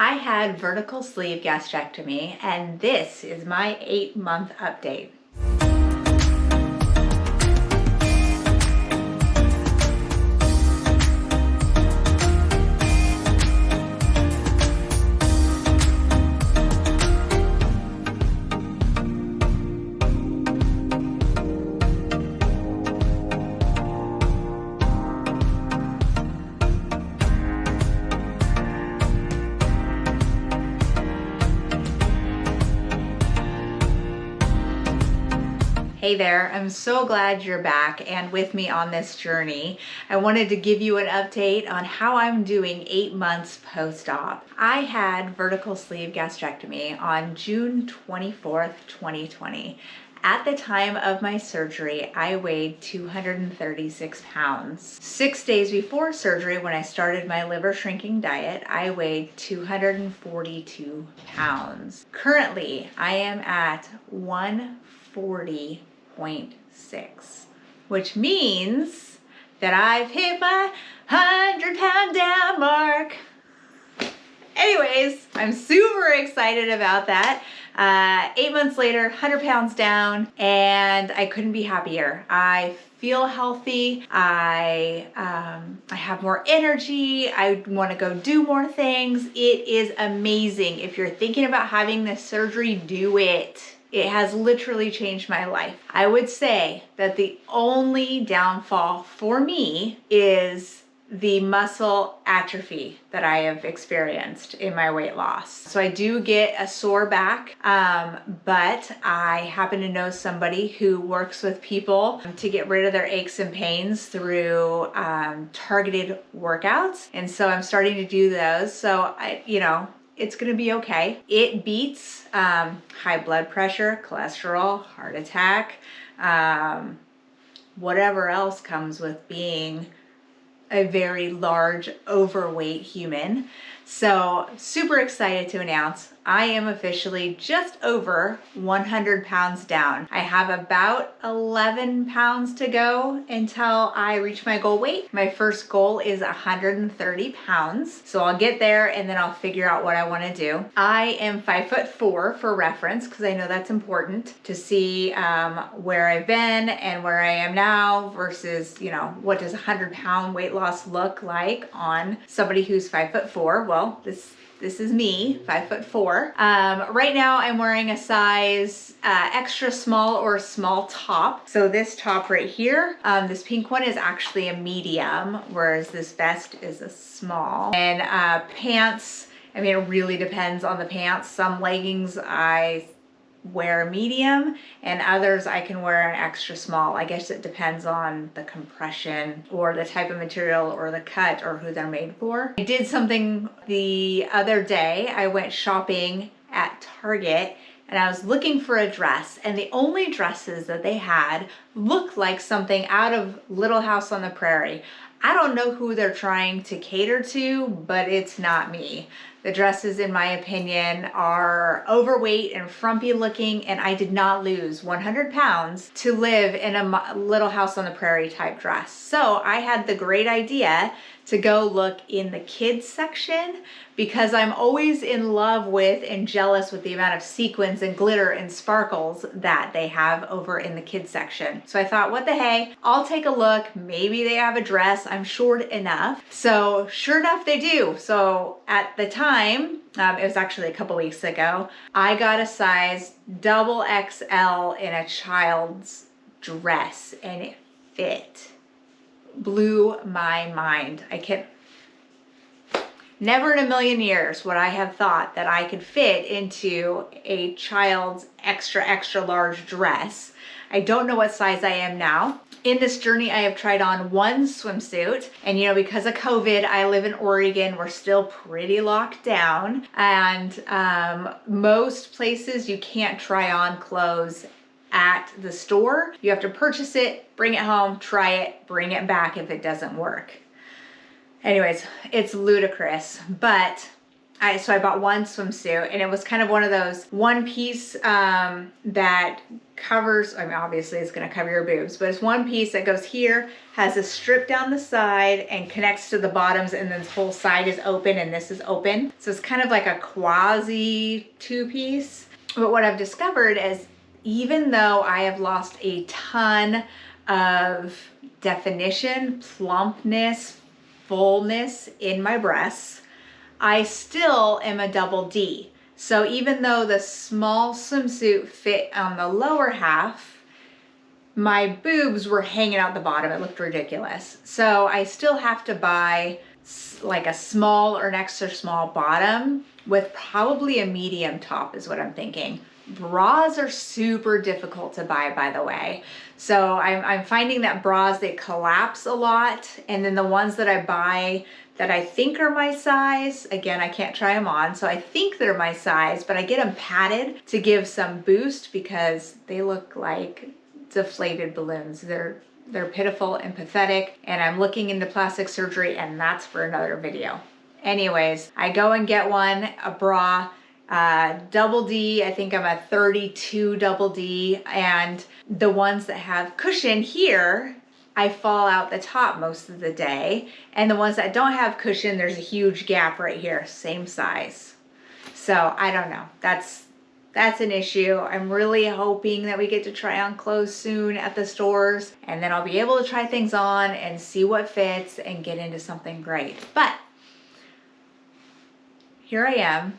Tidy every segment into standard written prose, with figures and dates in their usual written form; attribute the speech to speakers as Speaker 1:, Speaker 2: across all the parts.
Speaker 1: I had vertical sleeve gastrectomy, and this is my 8-month update. Hey there, I'm so glad you're back and with me on this journey. I wanted to give you an update on how I'm doing 8 months post-op. I had vertical sleeve gastrectomy on June 24th, 2020. At the time of my surgery, I weighed 236 pounds. 6 days before surgery, when I started my liver shrinking diet, I weighed 242 pounds. Currently, I am at 140.6, which means that I've hit my 100-pound down mark. Anyways, I'm super excited about that. 8 months later, 100 pounds down, and I couldn't be happier. I feel healthy. I have more energy. I want to go do more things. It is amazing. If you're thinking about having this surgery, do it. It has literally changed my life. I would say that the only downfall for me is the muscle atrophy that I have experienced in my weight loss. So I do get a sore back, but I happen to know somebody who works with people to get rid of their aches and pains through targeted workouts. And so I'm starting to do those. So it's gonna be okay. It beats high blood pressure, cholesterol, heart attack, whatever else comes with being a very large, overweight human. So super excited to announce I am officially just over 100 pounds down. I have about 11 pounds to go until I reach my goal weight. My first goal is 130 pounds. So I'll get there and then I'll figure out what I want to do. I am 5'4" for reference, because I know that's important to see where I've been and where I am now versus, what does a 100-pound weight loss look like on somebody who's 5'4". Well, this is me, 5'4". Right now I'm wearing a size extra small or small top. So this top right here, this pink one is actually a medium, whereas this vest is a small. And pants, it really depends on the pants. Some leggings I wear a medium and others I can wear an extra small. I guess it depends on the compression or the type of material or the cut or who they're made for. I did something the other day. I went shopping at Target and I was looking for a dress, and the only dresses that they had looked like something out of Little House on the Prairie. I don't know who they're trying to cater to, but it's not me. The dresses, in my opinion, are overweight and frumpy looking, and I did not lose 100 pounds to live in a Little House on the Prairie type dress. So I had the great idea to go look in the kids section, because I'm always in love with and jealous with the amount of sequins and glitter and sparkles that they have over in the kids section. So I thought, what the hey, I'll take a look. Maybe they have a dress. I'm short enough. So sure enough, they do. So at the time, it was actually a couple weeks ago, I got a size XXL in a child's dress, and it fit. Blew my mind. Never in a million years would I have thought that I could fit into a child's extra large dress. I don't know what size I am now. In this journey, I have tried on one swimsuit, and because of COVID, I live in Oregon. We're still pretty locked down, and most places you can't try on clothes at the store. You have to purchase it, bring it home, try it, bring it back if it doesn't work. Anyways, it's ludicrous, but So I bought one swimsuit, and it was kind of one of those one piece that covers, I mean, obviously it's going to cover your boobs, but it's one piece that goes here, has a strip down the side and connects to the bottoms, and then this whole side is open and this is open. So it's kind of like a quasi two-piece. But what I've discovered is, even though I have lost a ton of definition, plumpness, fullness in my breasts, I still am a double D. So even though the small swimsuit fit on the lower half, my boobs were hanging out the bottom. It looked ridiculous. So I still have to buy like a small or an extra small bottom with probably a medium top is what I'm thinking. Bras are super difficult to buy, by the way. So I'm finding that bras, they collapse a lot. And then the ones that I buy that I think are my size, again, I can't try them on, so I think they're my size, but I get them padded to give some boost because they look like deflated balloons. They're pitiful and pathetic, and I'm looking into plastic surgery, and that's for another video. Anyways, I go and get one, a bra, double D. I think I'm a 32 double D, and the ones that have cushion here, I fall out the top most of the day, and the ones that don't have cushion, there's a huge gap right here, same size. So I don't know, that's an issue. I'm really hoping that we get to try on clothes soon at the stores, and then I'll be able to try things on and see what fits and get into something great. But here I am,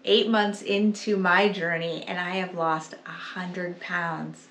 Speaker 1: 8 months into my journey, and I have lost 100 pounds.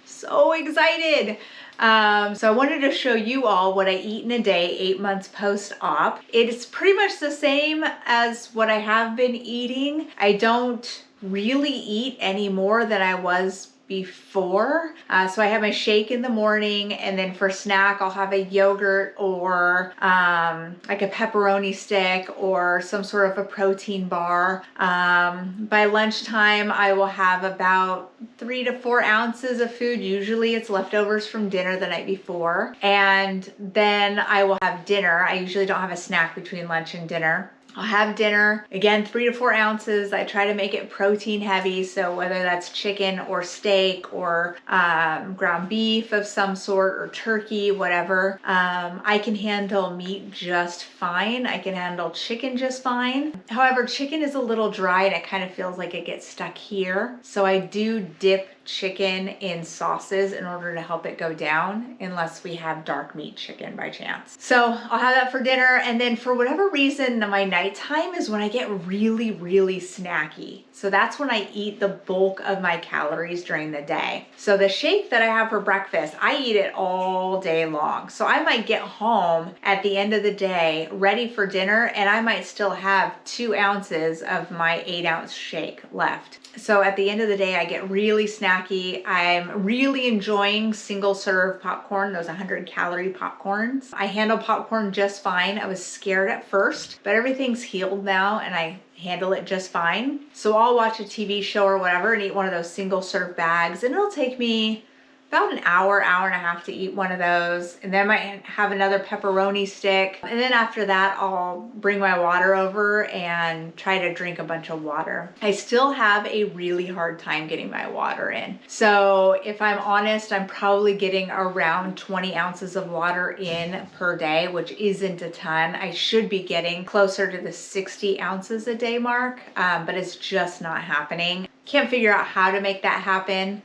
Speaker 1: So excited. So I wanted to show you all what I eat in a day 8 months post-op. It's pretty much the same as what I have been eating. I don't really eat any more than I was before. So I have my shake in the morning, and then for snack I'll have a yogurt or like a pepperoni stick or some sort of a protein bar. By lunchtime I will have about 3 to 4 ounces of food. Usually it's leftovers from dinner the night before, and then I will have dinner. I usually don't have a snack between lunch and dinner. I'll have dinner, again, 3 to 4 ounces. I try to make it protein heavy, so whether that's chicken or steak or ground beef of some sort or turkey, whatever. I can handle meat just fine. I can handle chicken just fine. However, chicken is a little dry and it kind of feels like it gets stuck here. So I do dip chicken in sauces in order to help it go down, unless we have dark meat chicken by chance. So I'll have that for dinner, and then for whatever reason, my nighttime is when I get really, really snacky. So that's when I eat the bulk of my calories during the day. So the shake that I have for breakfast, I eat it all day long. So I might get home at the end of the day ready for dinner, and I might still have 2 ounces of my 8-ounce shake left. So at the end of the day, I get really snacky. I'm really enjoying single serve popcorn, those 100-calorie popcorns. I handle popcorn just fine. I was scared at first, but everything's healed now and I handle it just fine. So I'll watch a TV show or whatever and eat one of those single serve bags, and it'll take me about an hour, hour and a half to eat one of those. And then I might have another pepperoni stick. And then after that, I'll bring my water over and try to drink a bunch of water. I still have a really hard time getting my water in. So if I'm honest, I'm probably getting around 20 ounces of water in per day, which isn't a ton. I should be getting closer to the 60 ounces a day mark, but it's just not happening. Can't figure out how to make that happen.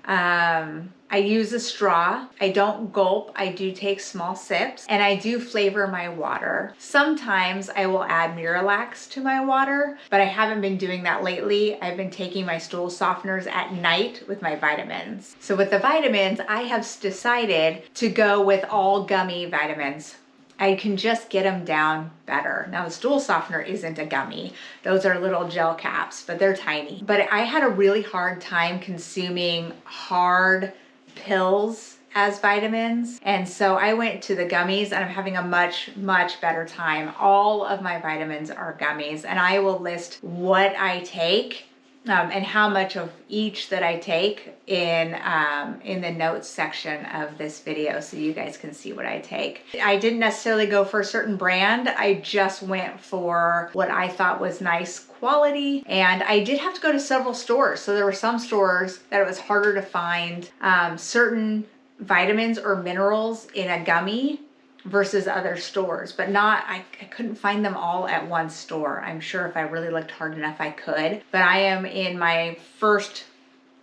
Speaker 1: I use a straw. I don't gulp. I do take small sips, and I do flavor my water. Sometimes I will add Miralax to my water, but I haven't been doing that lately. I've been taking my stool softeners at night with my vitamins. So with the vitamins, I have decided to go with all gummy vitamins. I can just get them down better. Now the stool softener isn't a gummy. Those are little gel caps, but they're tiny. But I had a really hard time consuming hard pills as vitamins. And so I went to the gummies, and I'm having a much, much better time. All of my vitamins are gummies, and I will list what I take and how much of each that I take in the notes section of this video, so you guys can see what I take. I didn't necessarily go for a certain brand. I just went for what I thought was nice quality, and I did have to go to several stores. So there were some stores that it was harder to find certain vitamins or minerals in a gummy versus other stores, but I couldn't find them all at one store. I'm sure if I really looked hard enough I could, but I am in my first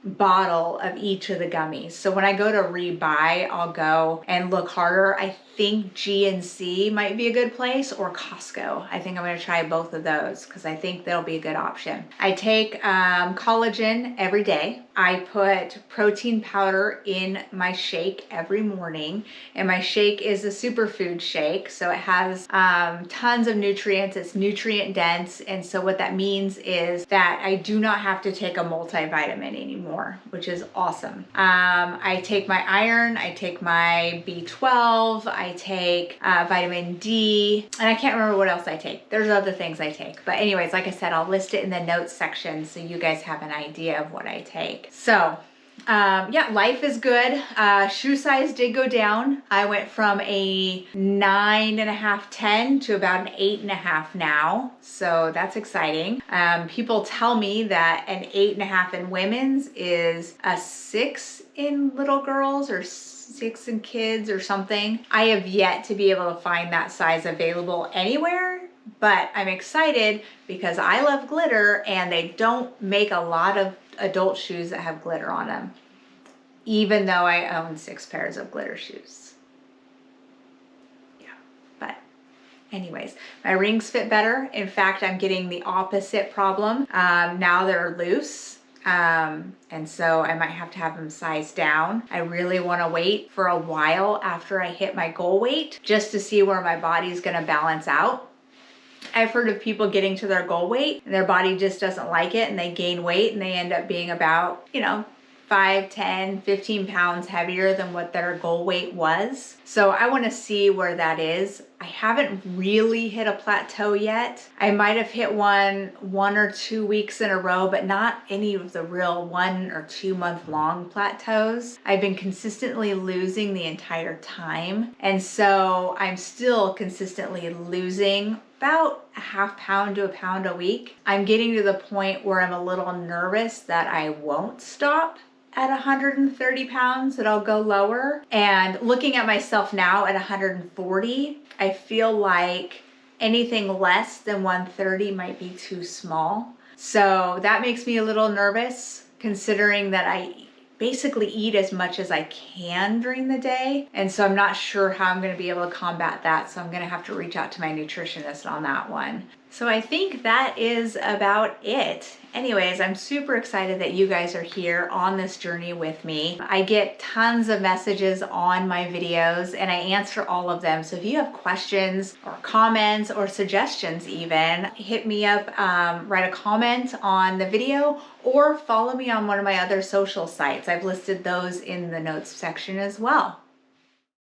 Speaker 1: bottle of each of the gummies. So when I go to rebuy, I'll go and look harder. I think GNC might be a good place, or Costco. I think I'm going to try both of those because I think they'll be a good option. I take collagen every day. I put protein powder in my shake every morning, and my shake is a superfood shake, so it has tons of nutrients. It's nutrient dense, and so what that means is that I do not have to take a multivitamin anymore, which is awesome. I take my iron, I take my B12, I take vitamin D, and I can't remember what else I take. There's other things I take, but anyways, like I said, I'll list it in the notes section so you guys have an idea of what I take. So yeah, life is good. Shoe size did go down. I went from a 9.5, 10 to about an 8.5 now. So that's exciting. People tell me that an 8.5 in women's is a 6 in little girls or 6 in kids or something. I have yet to be able to find that size available anywhere, but I'm excited because I love glitter and they don't make a lot of adult shoes that have glitter on them, even though I own 6 pairs of glitter shoes. Yeah, but anyways, my rings fit better. In fact, I'm getting the opposite problem. Now they're loose. And so I might have to have them sized down. I really want to wait for a while after I hit my goal weight just to see where my body's going to balance out. I've heard of people getting to their goal weight and their body just doesn't like it and they gain weight and they end up being about, 5, 10, 15 pounds heavier than what their goal weight was. So I want to see where that is. I haven't really hit a plateau yet. I might have hit one or 2 weeks in a row, but not any of the real 1 or 2 month long plateaus. I've been consistently losing the entire time. And so I'm still consistently losing about a half pound to a pound a week. I'm getting to the point where I'm a little nervous that I won't stop at 130 pounds, that I'll go lower. And looking at myself now at 140, I feel like anything less than 130 might be too small. So that makes me a little nervous, considering that I basically eat as much as I can during the day. And so I'm not sure how I'm going to be able to combat that. So I'm going to have to reach out to my nutritionist on that one. So I think that is about it. Anyways, I'm super excited that you guys are here on this journey with me. I get tons of messages on my videos and I answer all of them. So if you have questions or comments or suggestions even, hit me up, write a comment on the video or follow me on one of my other social sites. I've listed those in the notes section as well.